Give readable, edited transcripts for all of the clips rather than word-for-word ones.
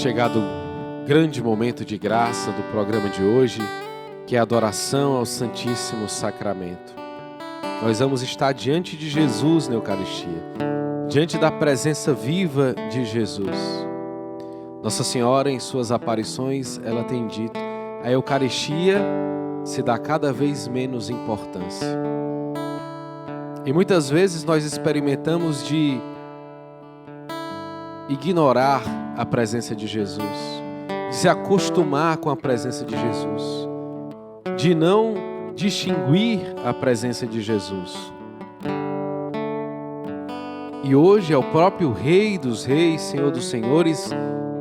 chegado o grande momento de graça do programa de hoje, que é a adoração ao Santíssimo Sacramento. Nós vamos estar diante de Jesus na Eucaristia, diante da presença viva de Jesus. Nossa Senhora, em suas aparições, ela tem dito: a Eucaristia se dá cada vez menos importância. E muitas vezes nós experimentamos de ignorar a presença de Jesus, de se acostumar com a presença de Jesus, de não distinguir a presença de Jesus. E hoje é o próprio Rei dos Reis, Senhor dos Senhores,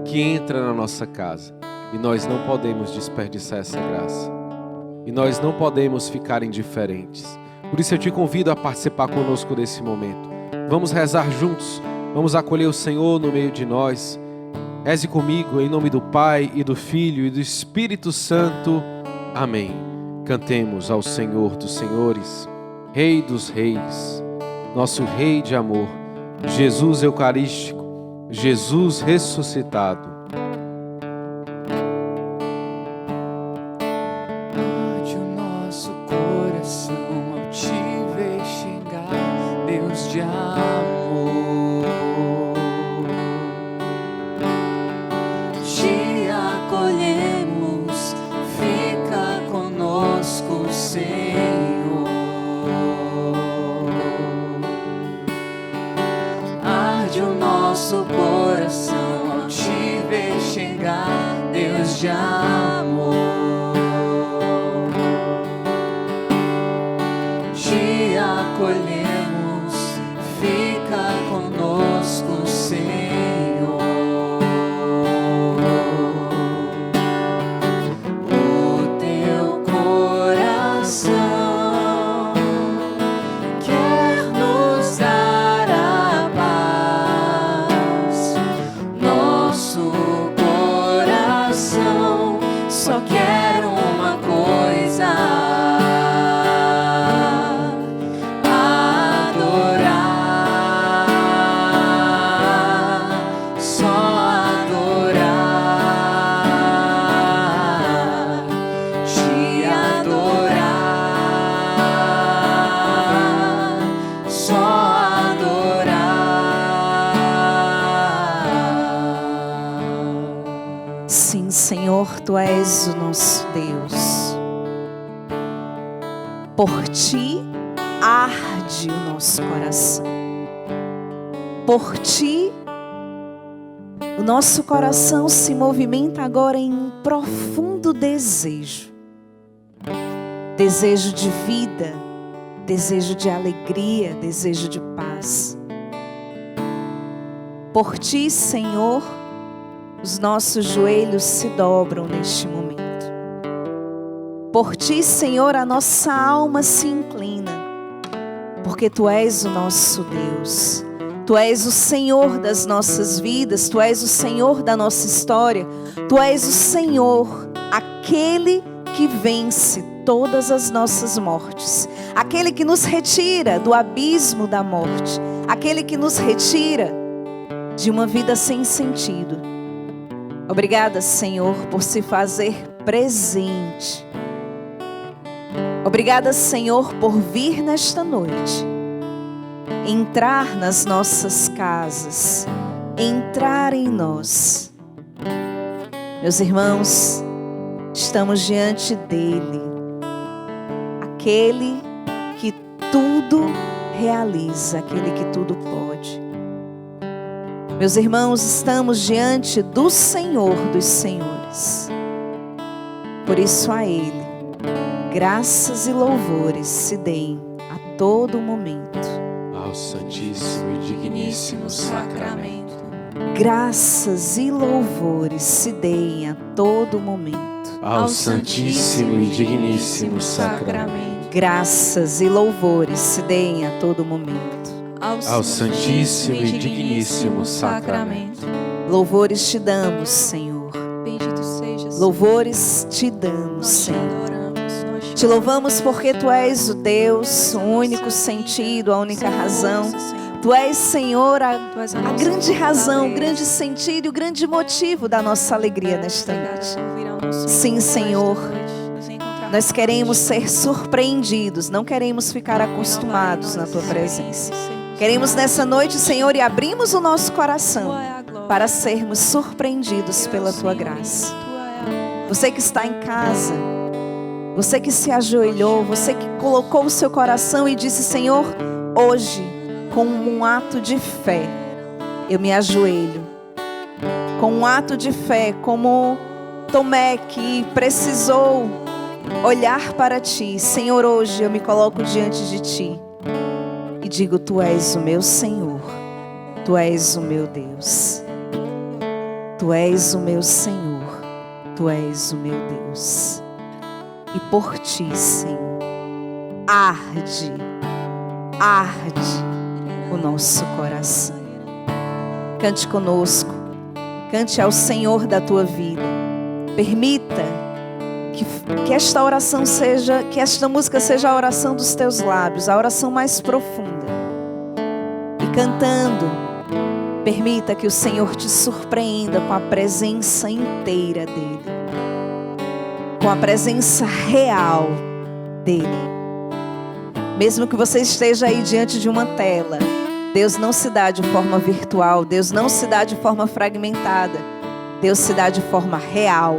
que entra na nossa casa. E nós não podemos desperdiçar essa graça. E nós não podemos ficar indiferentes. Por isso eu te convido a participar conosco desse momento. Vamos rezar juntos. Vamos acolher o Senhor no meio de nós. Reze comigo em nome do Pai e do Filho e do Espírito Santo. Amém. Cantemos ao Senhor dos Senhores, Rei dos Reis, nosso Rei de amor, Jesus Eucarístico, Jesus ressuscitado. Arde o nosso coração ao te ver chegar, Deus de amor. Te acolhemos, fica conosco, Senhor. Arde o nosso coração ao te ver chegar, Deus de amor. Te acolhemos, fica conosco, Senhor. O teu coração quer nos dar a paz. Nosso coração só quer uma coisa: Sim, Senhor, Tu és o nosso Deus. Por Ti arde o nosso coração. Por Ti, o nosso coração se movimenta agora em um profundo desejo. Desejo de vida, desejo de alegria, desejo de paz. Por Ti, Senhor, os nossos joelhos se dobram neste momento. Por Ti, Senhor, a nossa alma se inclina, porque Tu és o nosso Deus. Tu és o Senhor das nossas vidas, Tu és o Senhor da nossa história. Tu és o Senhor, aquele que vence todas as nossas mortes, aquele que nos retira do abismo da morte, aquele que nos retira de uma vida sem sentido. Obrigada, Senhor, por se fazer presente. Obrigada, Senhor, por vir nesta noite, entrar nas nossas casas, entrar em nós. Meus irmãos, estamos diante dele, aquele que tudo realiza, aquele que tudo pode. Meus irmãos, estamos diante do Senhor dos Senhores. Por isso a Ele, graças e louvores se deem a todo momento. Ao Santíssimo e Digníssimo Sacramento. Graças e louvores se deem a todo momento. Ao Santíssimo e Digníssimo Sacramento. Graças e louvores se deem a todo momento. Ao Santíssimo e Digníssimo Sacramento. Louvores te damos, Senhor. Bendito sejas. Louvores te damos, Nós te Senhor. adoramos, nós te Te louvamos porque Tu és o Deus, o único sentido, a única razão. Tu és, Senhor, a grande razão, o grande sentido e o grande motivo da nossa alegria nesta noite. Sim, Senhor, nós queremos ser surpreendidos, não queremos ficar acostumados na Tua presença. Queremos nessa noite, Senhor, e abrimos o nosso coração para sermos surpreendidos pela Tua graça. Você que está em casa, você que se ajoelhou, você que colocou o seu coração e disse: Senhor, hoje, com um ato de fé, eu me ajoelho. Com um ato de fé, como Tomé, que precisou olhar para Ti. Senhor, hoje eu me coloco diante de Ti e digo: Tu és o meu Senhor, Tu és o meu Deus, Tu és o meu Senhor, Tu és o meu Deus. E por Ti, Senhor, arde o nosso coração. Cante conosco, cante ao Senhor da tua vida. Permita que esta oração seja, que esta música seja a oração dos teus lábios, a oração mais profunda. E cantando, permita que o Senhor te surpreenda com a presença inteira dEle, com a presença real dEle. Mesmo que você esteja aí diante de uma tela, Deus não se dá de forma virtual, Deus não se dá de forma fragmentada, Deus se dá de forma real.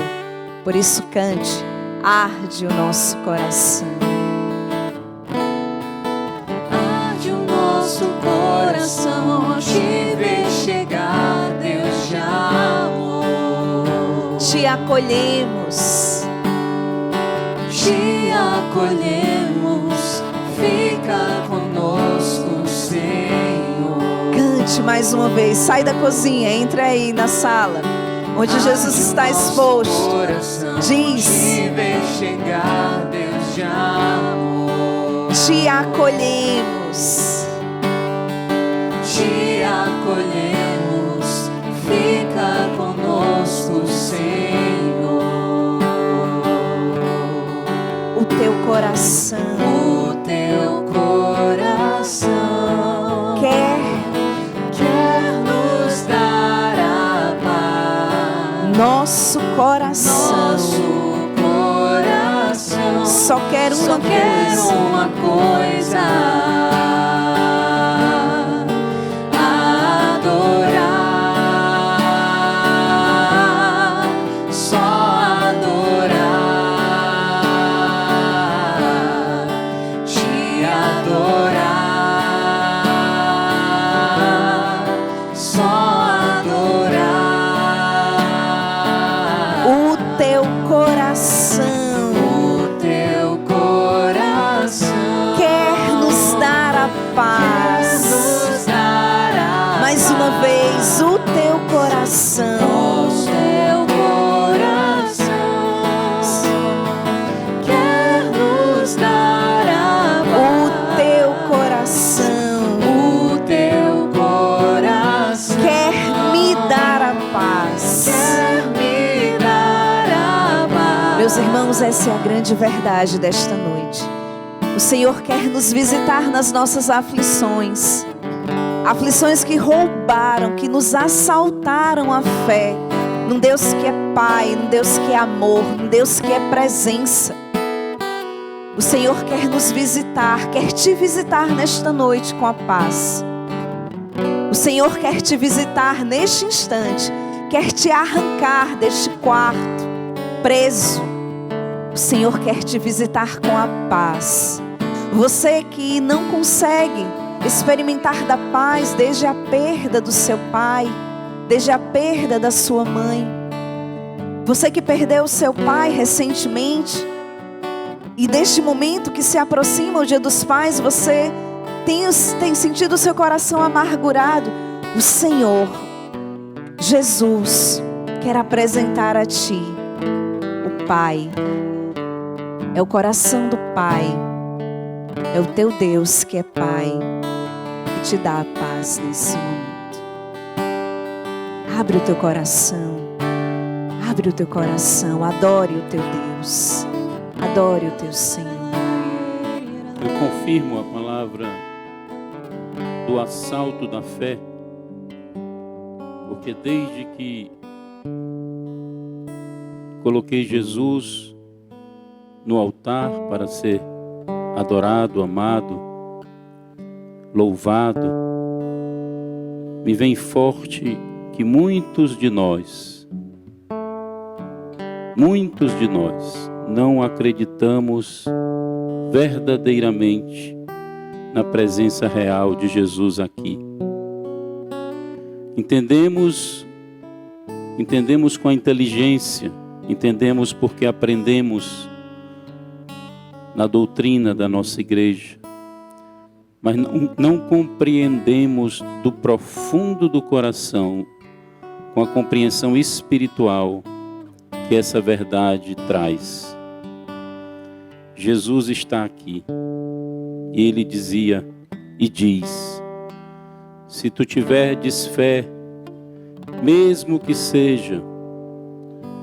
Por isso cante, arde o nosso coração. Arde o nosso coração ao te ver chegar, Deus de amor. Te acolhemos, Te acolhemos, fica conosco, Senhor. cante mais uma vez, sai da cozinha, entra aí na sala, onde Jesus está exposto. Diz: te ver chegar, Deus de amor. te acolhemos, Te acolhemos, fica conosco, Senhor. o teu coração O teu coração quer nos dar a paz. nosso coração. Nosso coração Só quer uma coisa: adorar, só adorar, te adorar, só adorar. O teu coração quer nos dar a paz. Mais uma vez, o teu coração quer nos dar a paz. o teu coração quer me dar a paz. Meus irmãos, essa é a grande verdade desta noite. O Senhor quer nos visitar nas nossas aflições. Aflições que roubaram, que nos assaltaram a fé. Num Deus que é Pai, num Deus que é amor, num Deus que é presença. O Senhor quer nos visitar, quer te visitar nesta noite com a paz. O Senhor quer te visitar neste instante, quer te arrancar deste quarto preso. O Senhor quer te visitar com a paz. Você que não consegue experimentar da paz desde a perda do seu pai, desde a perda da sua mãe. Você que perdeu o seu pai recentemente e neste momento que se aproxima o Dia dos Pais, você tem sentido o seu coração amargurado. O Senhor, Jesus, quer apresentar a ti o Pai. É o coração do Pai. É o teu Deus que é Pai, que te dá a paz nesse momento. Abre o teu coração. Abre o teu coração. Adore o teu Deus. Adore o teu Senhor. Eu confirmo a palavra do assalto da fé, porque desde que coloquei Jesus no altar para ser adorado, amado, louvado, me vem forte que muitos de nós não acreditamos verdadeiramente na presença real de Jesus aqui. Entendemos com a inteligência, entendemos porque aprendemos na doutrina da nossa igreja, mas não compreendemos do profundo do coração, com a compreensão espiritual que essa verdade traz. Jesus está aqui e ele dizia e diz: se tu tiverdes fé, mesmo que seja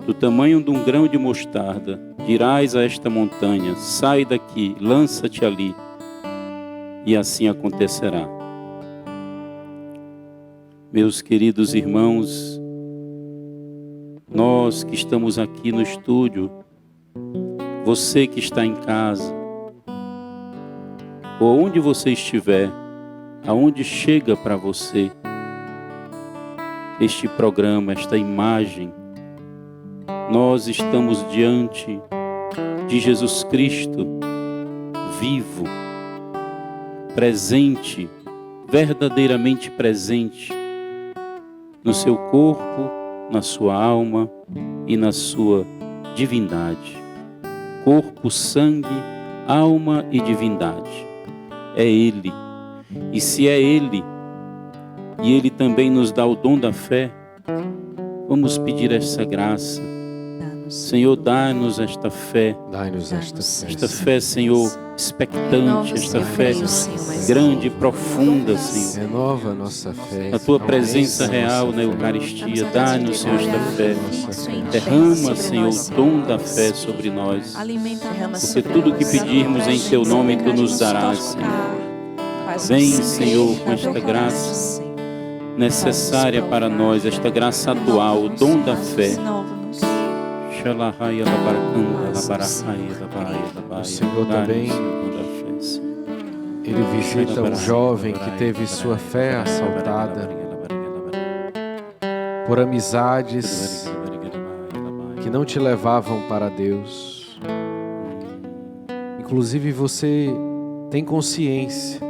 do tamanho de um grão de mostarda, dirás a esta montanha: sai daqui, lança-te ali, e assim acontecerá. Meus queridos irmãos, nós que estamos aqui no estúdio, você que está em casa, ou onde você estiver, aonde chega para você este programa, esta imagem, nós estamos diante de Jesus Cristo vivo, presente, verdadeiramente presente no seu corpo, na sua alma e na sua divindade. Corpo, sangue, alma e divindade. É Ele. E se é Ele, e Ele também nos dá o dom da fé, vamos pedir essa graça. Senhor, dá-nos esta fé. Dai-nos esta fé. Esta fé, Senhor, expectante, esta fé grande e profunda, Senhor. Renova a nossa fé. A Tua presença real na Eucaristia. Dá-nos, Senhor, esta fé. Derrama, Senhor, o dom da fé sobre nós. Porque tudo que pedirmos em Teu nome, Tu nos darás, Senhor. Vem, Senhor, com esta graça necessária para nós, esta graça atual, o dom da fé. O Senhor também, Ele visita um jovem que teve sua fé assaltada por amizades que não te levavam para Deus. Inclusive você tem consciência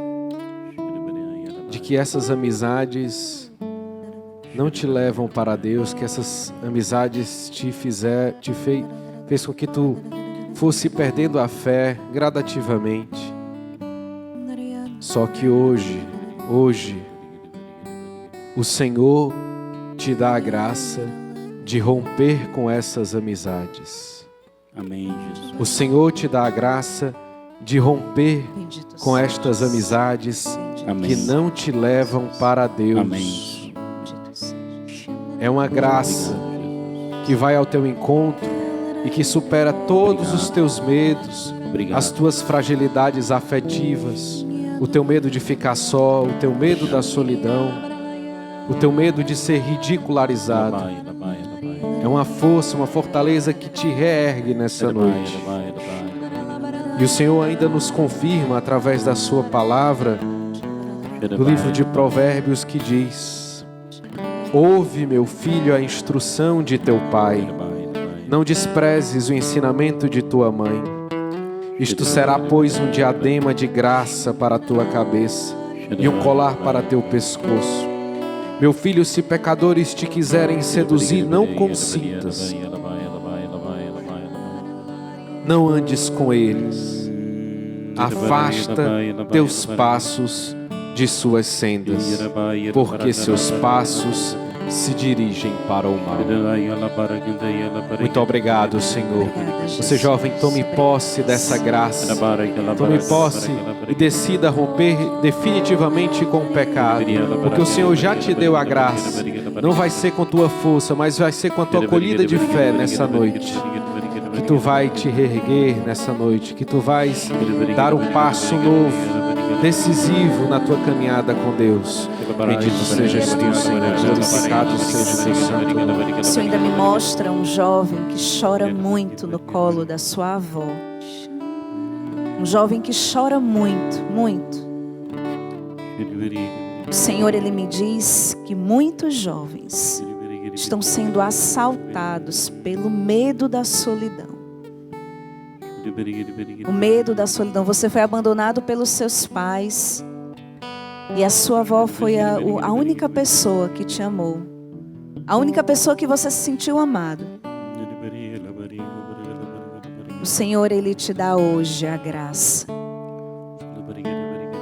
de que essas amizades não te levam para Deus, que essas amizades fez com que tu fosse perdendo a fé gradativamente. Só que hoje, o Senhor te dá a graça de romper com essas amizades. Amém, Jesus. O Senhor te dá a graça de romper com estas amizades Amém. que não te levam para Deus. Amém. É uma graça que vai ao teu encontro e que supera todos os teus medos, as tuas fragilidades afetivas, o teu medo de ficar só, o teu medo da solidão, o teu medo de ser ridicularizado. É uma força, uma fortaleza que te reergue nessa noite. E o Senhor ainda nos confirma através da sua palavra, do livro de Provérbios, que diz: ouve, meu filho, a instrução de teu pai. Não desprezes o ensinamento de tua mãe. Isto será, pois, um diadema de graça para a tua cabeça e um colar para teu pescoço. Meu filho, se pecadores te quiserem seduzir, não consintas. Não andes com eles. Afasta teus passos de suas sendas, porque seus passos se dirigem para o mal. Muito obrigado, Senhor. Você, jovem, tome posse dessa graça. Tome posse e decida romper definitivamente com o pecado, porque o Senhor já te deu a graça. Não vai ser com tua força, mas vai ser com a tua acolhida de fé nessa noite. que tu vai te reerguer nessa noite, que tu vais dar um passo novo, decisivo na tua caminhada com Deus. Bendito sejas tu, Senhor. Glorificado seja o teu santo nome. O Senhor ainda me mostra um jovem que chora muito no colo da sua avó. Um jovem que chora muito, muito. O Senhor, Ele me diz que muitos jovens estão sendo assaltados pelo medo da solidão. O medo da solidão. Você foi abandonado pelos seus pais e a sua avó foi a única pessoa que te amou. A única pessoa que você se sentiu amado. O Senhor, Ele te dá hoje a graça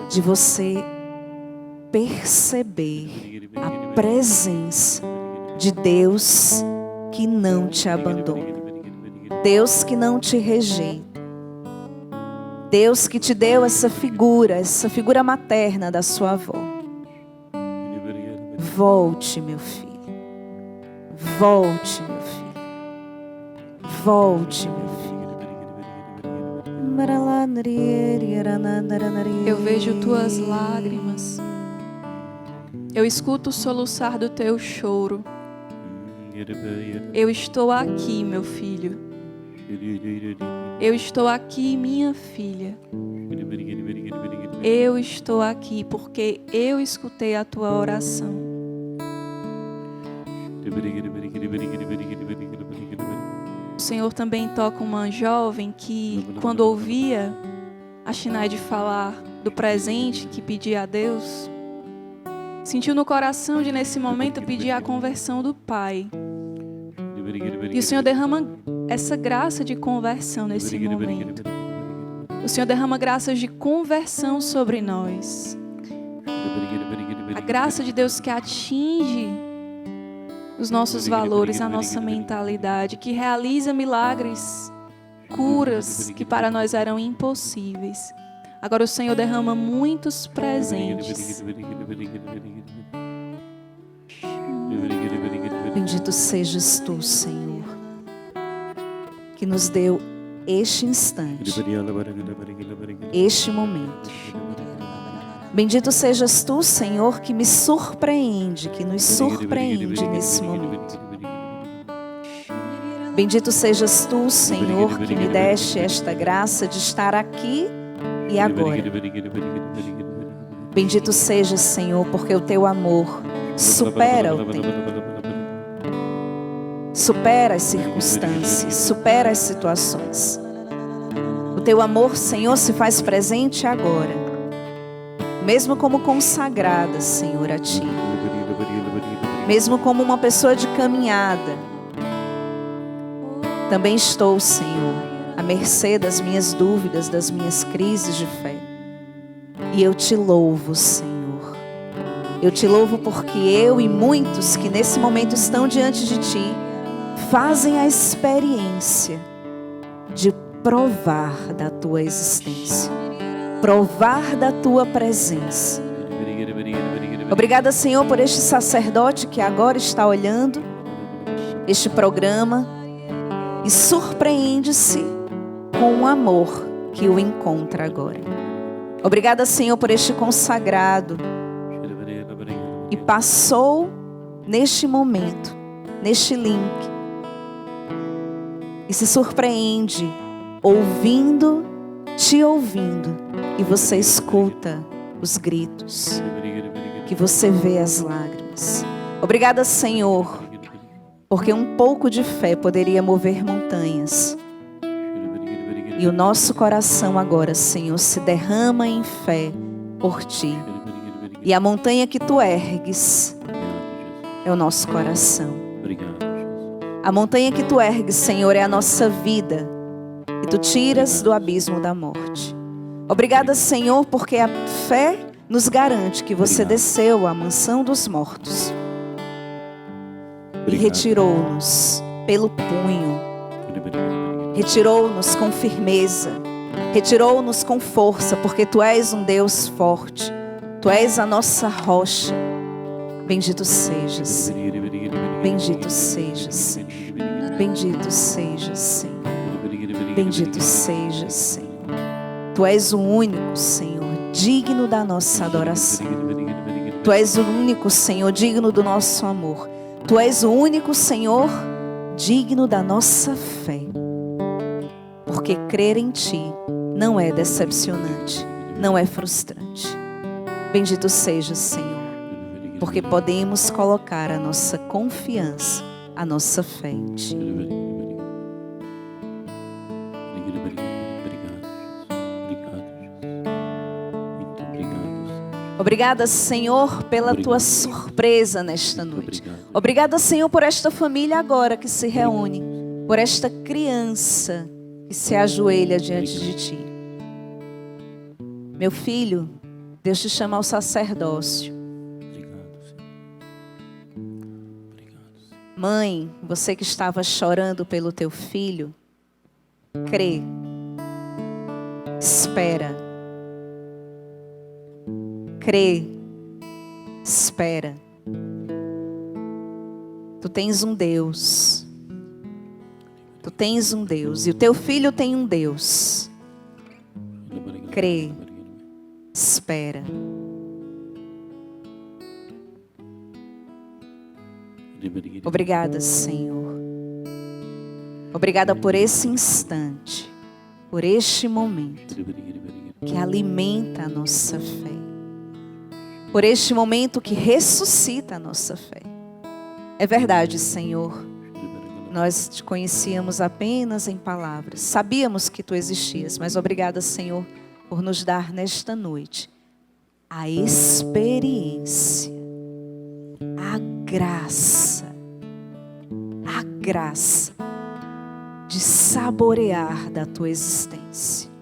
de você perceber a presença de Deus que não te abandona. Deus que não te rejeita. Deus que te deu essa figura materna da sua avó. Volte, meu filho. Volte, meu filho. Volte, meu filho. Eu vejo tuas lágrimas. Eu escuto o soluçar do teu choro. Eu estou aqui, meu filho. Eu estou aqui, minha filha. Eu estou aqui porque eu escutei a tua oração. O Senhor também toca uma jovem que, quando ouvia a Shinaide falar do presente que pedia a Deus, sentiu no coração de, nesse momento, pedir a conversão do pai. E o Senhor derrama essa graça de conversão nesse momento. O Senhor derrama graças de conversão sobre nós. A graça de Deus que atinge os nossos valores, a nossa mentalidade, que realiza milagres, curas que para nós eram impossíveis. Agora o Senhor derrama muitos presentes. Bendito sejas tu, Senhor, que nos deu este instante, este momento. Bendito sejas tu, Senhor, que me surpreende, que nos surpreende nesse momento. Bendito sejas tu, Senhor, que me deste esta graça de estar aqui e agora. Bendito sejas, Senhor, porque o teu amor supera o tempo, supera as circunstâncias, supera as situações. O teu amor, Senhor, se faz presente agora, mesmo como consagrada, Senhor, a Ti, mesmo como uma pessoa de caminhada. Também estou, Senhor, à mercê das minhas dúvidas, das minhas crises de fé. E eu te louvo, Senhor. Eu te louvo porque eu e muitos que nesse momento estão diante de Ti fazem a experiência de provar da Tua existência, provar da Tua presença. Obrigada, Senhor, por este sacerdote que agora está olhando este programa e surpreende-se com o amor que o encontra agora. Obrigada, Senhor, por este consagrado e passou neste momento, neste link, e se surpreende ouvindo, te ouvindo, e você escuta os gritos, que você vê as lágrimas. Obrigada, Senhor, porque um pouco de fé poderia mover montanhas. E o nosso coração agora, Senhor, se derrama em fé por Ti. E a montanha que Tu ergues é o nosso coração. A montanha que Tu ergues, Senhor, é a nossa vida. E Tu tiras do abismo da morte. Obrigada, Senhor, porque a fé nos garante que Você desceu à mansão dos mortos e retirou-nos pelo punho, retirou-nos com firmeza, retirou-nos com força, porque Tu és um Deus forte, Tu és a nossa rocha. Bendito sejas, Senhor. Bendito sejas, Senhor. Bendito sejas, Senhor. Bendito seja, Senhor. Tu és o único, Senhor, digno da nossa adoração. Tu és o único, Senhor, digno do nosso amor. Tu és o único, Senhor, digno da nossa fé. Porque crer em Ti não é decepcionante, não é frustrante. Bendito seja, Senhor, porque podemos colocar a nossa confiança, a nossa fé em Ti. Obrigada, Senhor, pela Tua surpresa nesta noite. Obrigada, Senhor, por esta família agora que se reúne, por esta criança que se ajoelha diante de Ti. Meu filho, Deus te chama ao sacerdócio. Mãe, você que estava chorando pelo teu filho, crê, espera. Crê, espera. Tu tens um Deus. Tu tens um Deus. E o teu filho tem um Deus. Crê, espera. Obrigada, Senhor. Obrigada por esse instante, por este momento que alimenta a nossa fé. Por este momento que ressuscita a nossa fé. É verdade, Senhor. Nós te conhecíamos apenas em palavras. Sabíamos que Tu existias, mas obrigada, Senhor, por nos dar nesta noite a experiência, a graça de saborear da Tua existência.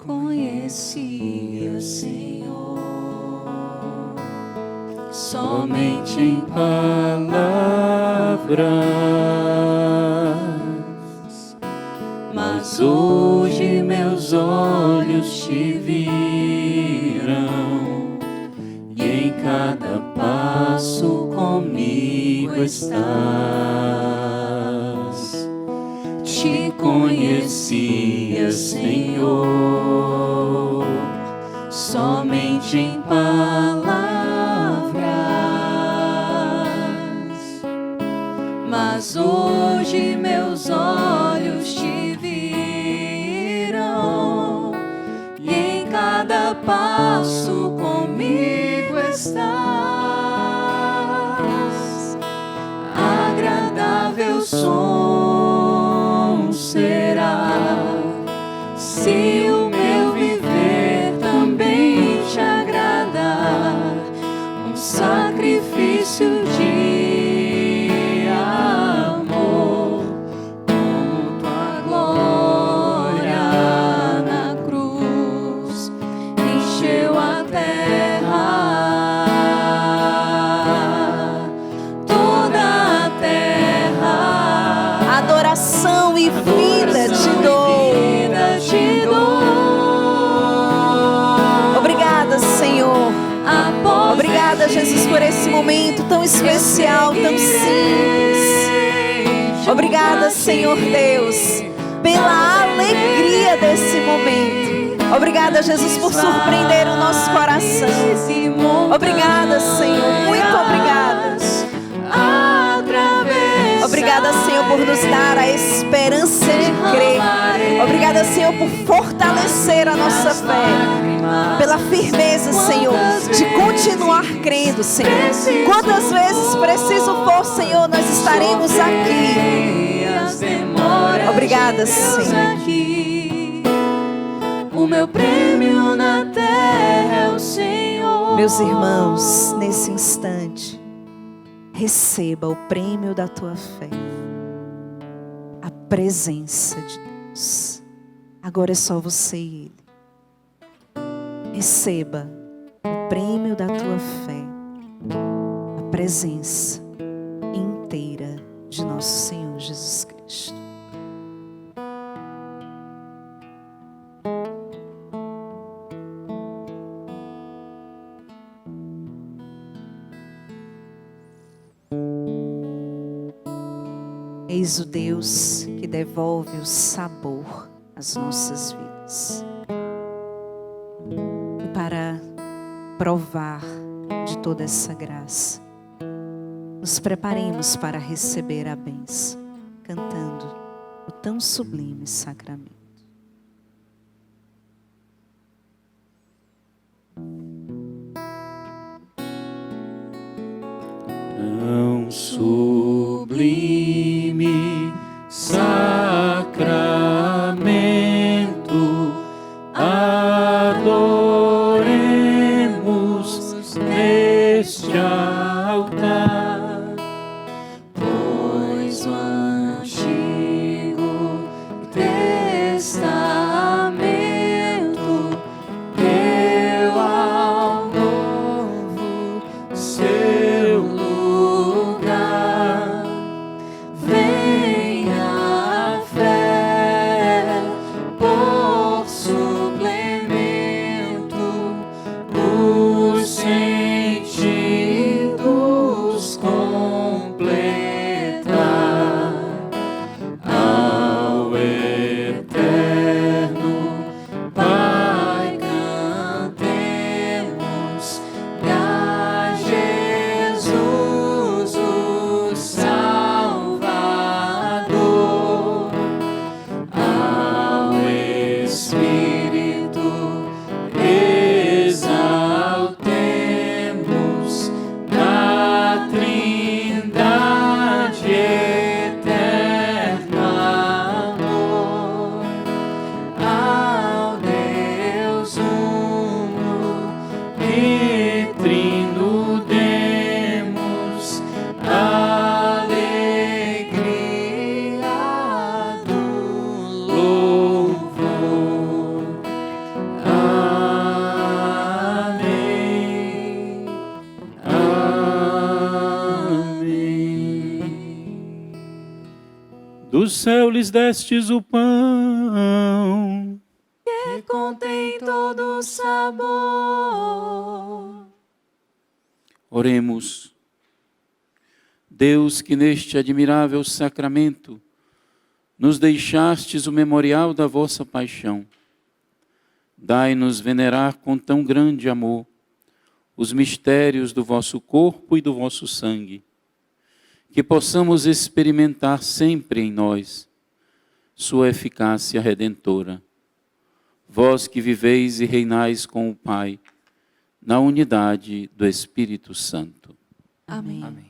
Conhecia, Senhor, somente em palavras, mas hoje meus olhos Te viram e em cada passo comigo estás. Te conhecia, Senhor, somente em palavras, mas hoje meus olhos Te viram e em cada passo comigo estás. Agradável som será se o meu viver também Te agradar, um sacrifício de amor, como Tua glória na cruz encheu a terra, toda a terra. Adoração e vida Te dou. Obrigada, Senhor. Obrigada, Jesus, por esse momento tão especial, tão simples. Obrigada, Senhor Deus, pela alegria desse momento. Obrigada, Jesus, por surpreender o nosso coração. Obrigada, Senhor. Muito obrigada. Obrigada, Senhor, por nos dar a esperança de crer. Obrigada, Senhor, por fortalecer a nossa fé. Pela firmeza, Senhor, de continuar crendo, Senhor. Quantas vezes preciso for, Senhor, nós estaremos aqui. Obrigada, Senhor. O meu prêmio na terra é o Senhor. Meus irmãos, nesse instante, receba o prêmio da tua fé, a presença de Deus. Agora é só você e Ele. Receba o prêmio da tua fé, a presença inteira de nosso Senhor Jesus Cristo. Eis o Deus que devolve o sabor às nossas vidas. E para provar de toda essa graça, nos preparemos para receber a bênção, cantando o tão sublime sacramento. Tão sublime sacramento, adoremos neste altar, Pois o Antigo Testamento deu ao Novo seu lugar. Vem a fé por suplemento, os sentidos completar. Ao eterno Pai cantemos, e a Jesus o Salvador. Ao Espírito exaltemos, na Trindade eterno amor. Ao Deus uno e trino demos alegria do louvor. Amém. Amém. do céu lhes destes o pão. Que contém todo sabor. Oremos. Deus, que neste admirável sacramento nos deixastes o memorial da vossa paixão, dai-nos venerar com tão grande amor os mistérios do vosso corpo e do vosso sangue, que possamos experimentar sempre em nós sua eficácia redentora. Vós que viveis e reinais com o Pai, na unidade do Espírito Santo. Amém. Amém.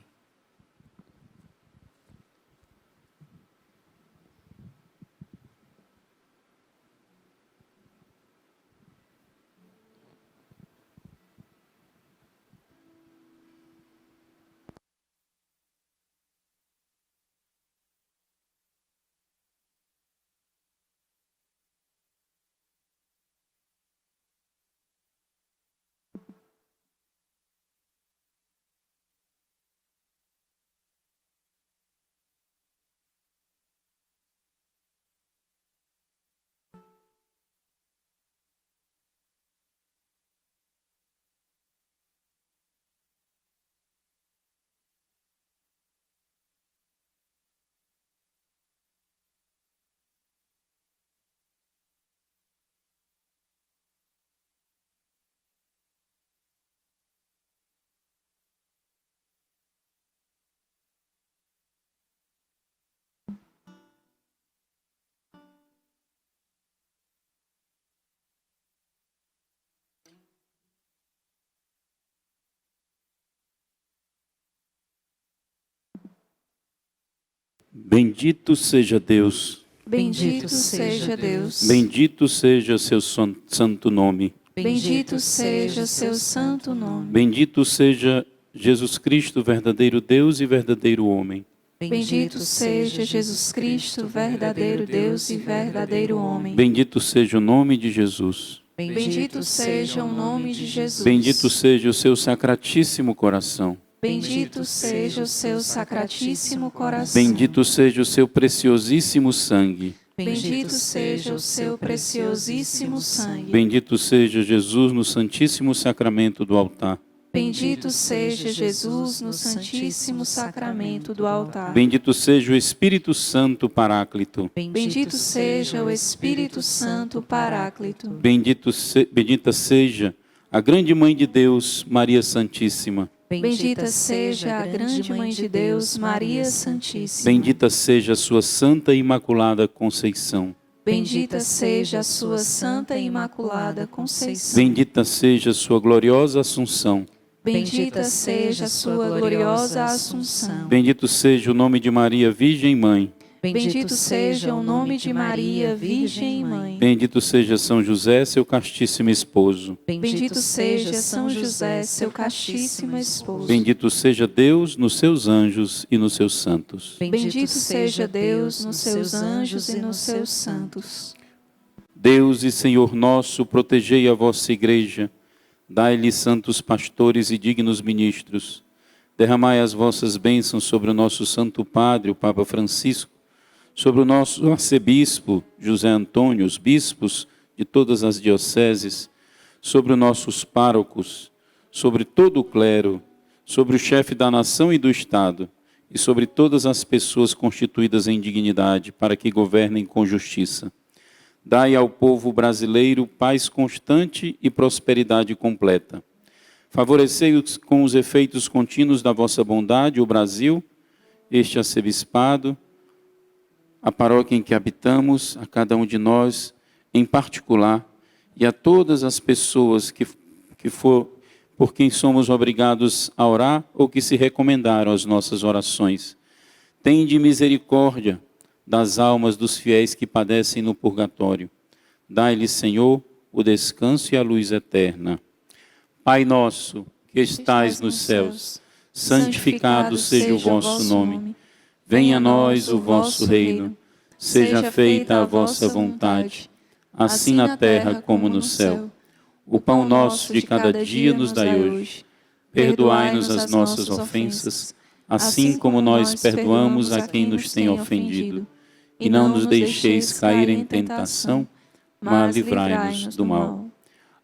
Bendito seja Deus, Bendito seja Deus. bendito seja seu santo nome, Bendito seja seu santo nome. bendito seja Jesus Cristo, verdadeiro Deus e verdadeiro homem. Bendito seja Jesus Cristo, verdadeiro Deus e verdadeiro homem. Bendito seja o nome de Jesus. Bendito seja o nome de Jesus. Bendito seja o seu sacratíssimo coração. Bendito seja o seu sacratíssimo coração. Bendito seja o seu preciosíssimo sangue. Bendito seja o seu preciosíssimo sangue. Bendito seja Jesus no santíssimo sacramento do altar. Bendito seja Jesus no Santíssimo Sacramento do altar. Bendito seja o Espírito Santo Paráclito. Bendito seja o Espírito Santo Paráclito. Bendita seja a grande Mãe de Deus, Maria Santíssima. Bendita seja a grande Mãe de Deus, Maria Santíssima. Bendita seja a sua Santa e Imaculada Conceição. Bendita seja a sua Santa e Imaculada Conceição. Bendita seja a sua gloriosa Assunção. Bendita seja a sua gloriosa Assunção. Bendito seja o nome de Maria, Virgem Mãe. Bendito seja o nome de Maria, Virgem Mãe. Bendito seja São José, seu castíssimo esposo. Bendito seja São José, seu castíssimo esposo. Bendito seja Deus nos seus anjos e nos seus santos. Bendito seja Deus nos seus anjos e nos seus santos. Deus e Senhor nosso, protegei a vossa igreja. Dai-lhe santos pastores e dignos ministros. Derramai as vossas bênçãos sobre o nosso Santo Padre, o Papa Francisco, sobre o nosso arcebispo José Antônio, os bispos de todas as dioceses, sobre os nossos párocos, sobre todo o clero, sobre o chefe da nação e do Estado, e sobre todas as pessoas constituídas em dignidade, para que governem com justiça. Dai ao povo brasileiro paz constante e prosperidade completa. Favorecei com os efeitos contínuos da vossa bondade o Brasil, este arcebispado, a paróquia em que habitamos, a cada um de nós em particular, e a todas as pessoas por quem somos obrigados a orar ou que se recomendaram às nossas orações. Tende misericórdia das almas dos fiéis que padecem no purgatório. Dai-lhes, Senhor, o descanso e a luz eterna. Pai nosso, que estais nos céus, santificado seja o vosso nome. Venha a nós o vosso reino. Seja feita a vossa vontade, assim na terra como no céu. O pão nosso de cada dia nos dai hoje. Perdoai-nos as nossas ofensas, assim como nós perdoamos a quem nos tem ofendido. E não nos deixeis cair em tentação, mas livrai-nos do mal.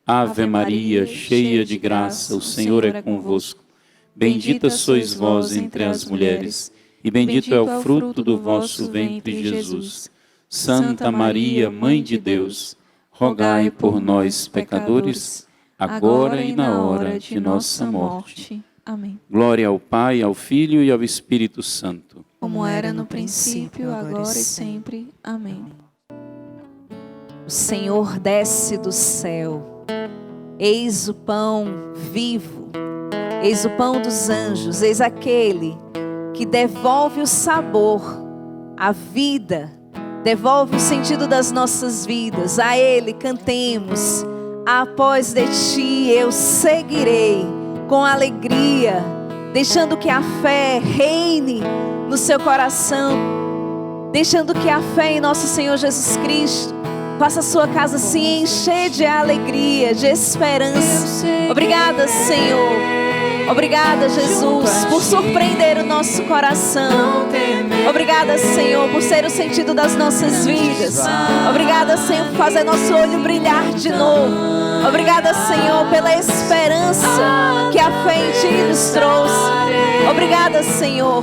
Ave Maria, cheia de graça, o Senhor é convosco. Bendita sois vós entre as mulheres, e bendito é o fruto do vosso ventre, Jesus. Santa Maria, Mãe de Deus, rogai por nós, pecadores, agora e na hora de nossa morte. Amém. Glória ao Pai, ao Filho e ao Espírito Santo. Como era no princípio, agora e sempre. Amém. O Senhor desce do céu. Eis o pão vivo. Eis o pão dos anjos. Eis aquele que devolve o sabor, a vida, devolve o sentido das nossas vidas. A Ele cantemos. Após de ti eu seguirei com alegria, deixando que a fé reine no seu coração, deixando que a fé em nosso Senhor Jesus Cristo faça a sua casa se encher de alegria, de esperança. Obrigada, Senhor. Obrigada, Jesus, por surpreender o nosso coração. Obrigada, Senhor, por ser o sentido das nossas vidas. Obrigada, Senhor, por fazer nosso olho brilhar de novo. Obrigada, Senhor, pela esperança que a fé em Ti nos trouxe. Obrigada, Senhor.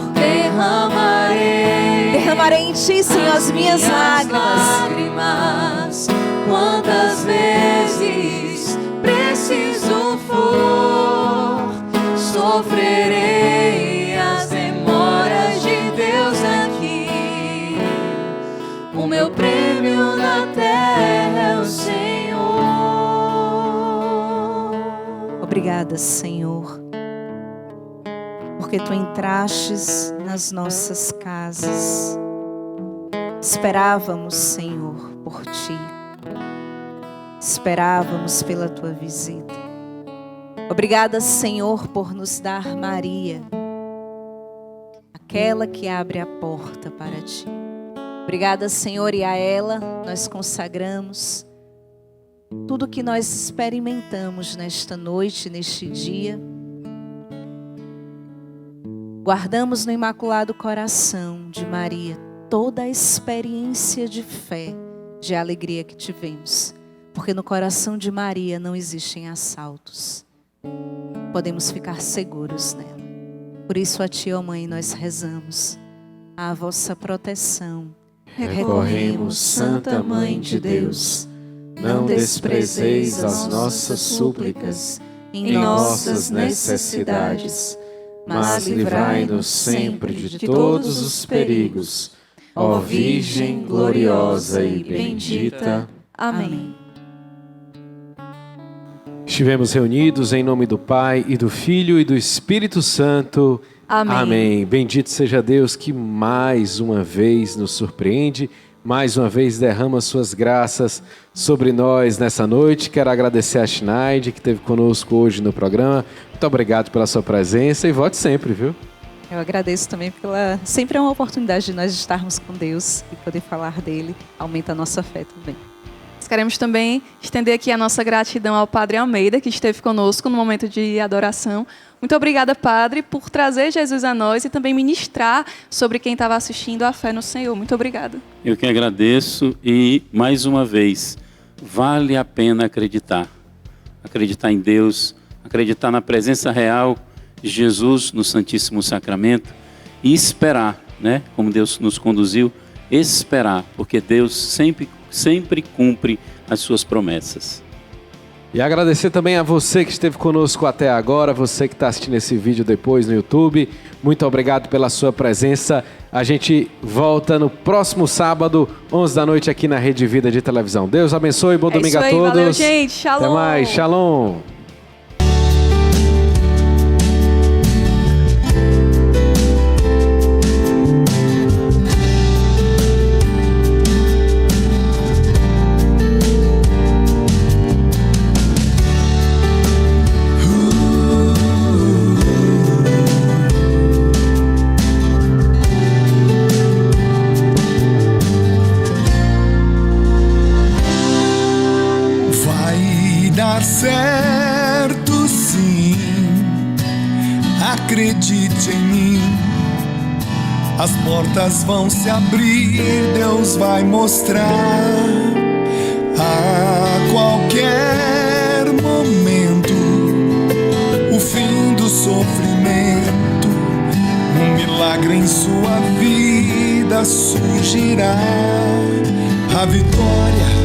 Derramarei em Ti, Senhor, as minhas lágrimas. Quantas vezes preciso for, sofrerei as demoras de Deus aqui. O meu prêmio na terra é o Senhor. Obrigada, Senhor, porque Tu entrastes nas nossas casas. Esperávamos, Senhor, por Ti. Esperávamos pela Tua visita. Obrigada, Senhor, por nos dar Maria, aquela que abre a porta para Ti. Obrigada, Senhor, e a ela nós consagramos tudo que nós experimentamos nesta noite, neste dia. Guardamos no Imaculado Coração de Maria toda a experiência de fé, de alegria que tivemos, porque no coração de Maria não existem assaltos. podemos ficar seguros nela. Por isso a Ti, ó Mãe, nós rezamos. À vossa proteção Recorremos, Santa Mãe de Deus, não desprezeis as nossas súplicas em nossas necessidades, mas livrai-nos sempre de todos os perigos, ó Virgem gloriosa e bendita. Amém. Estivemos reunidos em nome do Pai e do Filho e do Espírito Santo. Amém. Amém. Bendito seja Deus que mais uma vez nos surpreende, mais uma vez derrama suas graças sobre nós nessa noite. Quero agradecer a Schneid, que esteve conosco hoje no programa. Muito obrigado pela sua presença e volte sempre, viu? Eu agradeço também sempre é uma oportunidade de nós estarmos com Deus e poder falar dele, aumenta a nossa fé também. Nós queremos também estender aqui a nossa gratidão ao Padre Almeida, que esteve conosco no momento de adoração. Muito obrigada, Padre, por trazer Jesus a nós e também ministrar sobre quem estava assistindo a fé no Senhor. Muito obrigada. Eu que agradeço e, mais uma vez, vale a pena acreditar. Acreditar em Deus, acreditar na presença real de Jesus no Santíssimo Sacramento e esperar, né? Como Deus nos conduziu, esperar, porque Deus sempre cumpre as suas promessas. E agradecer também a você que esteve conosco até agora, você que está assistindo esse vídeo depois no YouTube. Muito obrigado pela sua presença. A gente volta no próximo sábado, 11 da noite, aqui na Rede Vida de Televisão. Deus abençoe, bom domingo a todos. Valeu, gente. Shalom. Até mais, shalom. Certo, sim, acredite em mim. As portas vão se abrir, Deus vai mostrar a qualquer momento o fim do sofrimento. Um milagre em sua vida surgirá, a vitória